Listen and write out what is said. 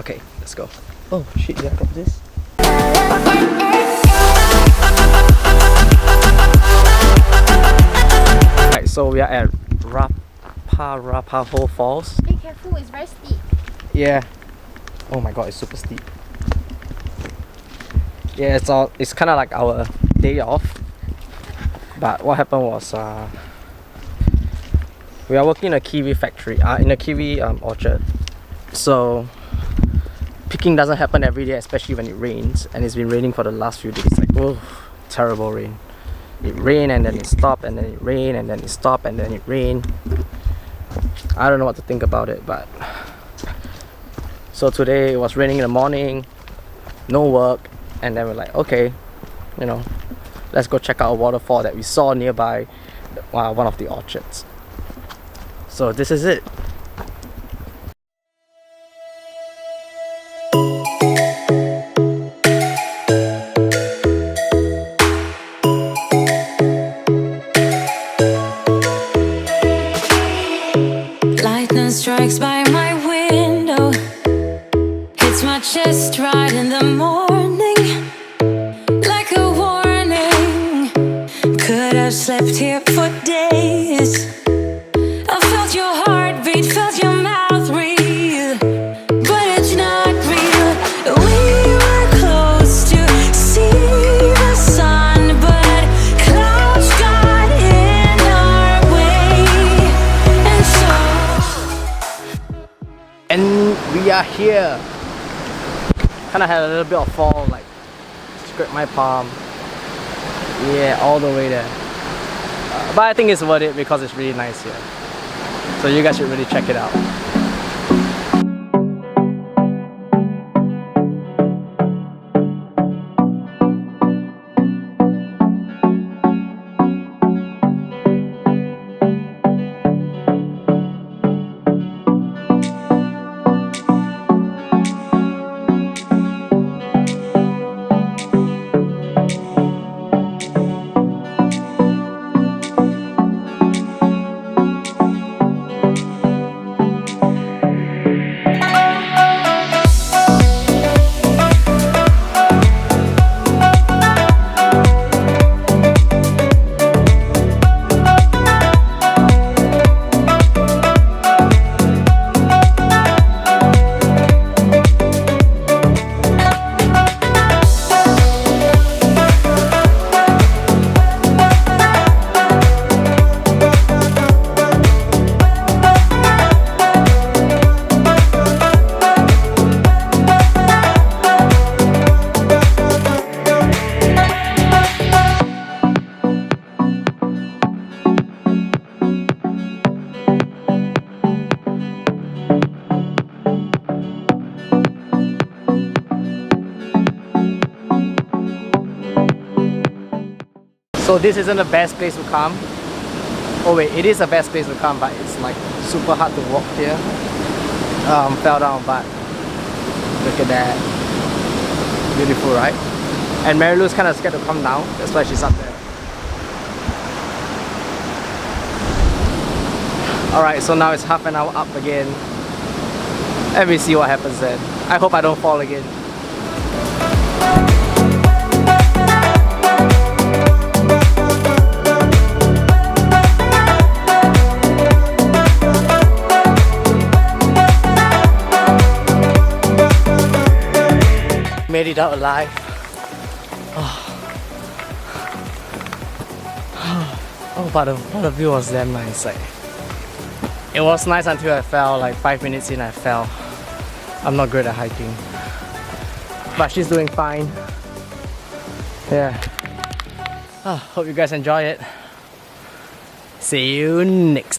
Okay, let's go. Oh shit, did I drop this? Alright, so we are at Raparapahoe Falls. Be careful, it's very steep. Yeah. Oh my god, it's super steep. Yeah, it's kind of like our day off. But what happened was we are working in a kiwi factory, in a kiwi orchard. So picking doesn't happen every day, especially when it rains, and it's been raining for the last few days. Like, oh, terrible rain. It rained and then it stopped, and then it rained and then it stopped, and then it rained. I don't know what to think about it, but so today it was raining in the morning, no work, and then we're like, okay, you know, let's go check out a waterfall that we saw nearby one of the orchards. So this is it. Lightning strikes by my window, hits my chest right in the morning, like a warning. Could have slept here for days. I felt your heartbeat, felt your mouth breathe, but it's not real. We were close to see the sun, but clouds got in our way, And we are here. Kinda had a little bit of fall, like scraped my palm. Yeah, all the way there. But I think it's worth it because it's really nice here. So you guys should really check it out. So this isn't the best place to come. Oh wait, it is the best place to come, but it's like super hard to walk here. Fell down, but look at that. Beautiful, right? And Mary Lou's kind of scared to come down. That's why she's up there. Alright, so now it's half an hour up again. Let me see what happens then. I hope I don't fall again. Made it out alive. Oh, but the view was damn nice. Like, it was nice until I fell. Like 5 minutes in, I fell. I'm not good at hiking, but she's doing fine. Yeah. Hope you guys enjoy it. See you next.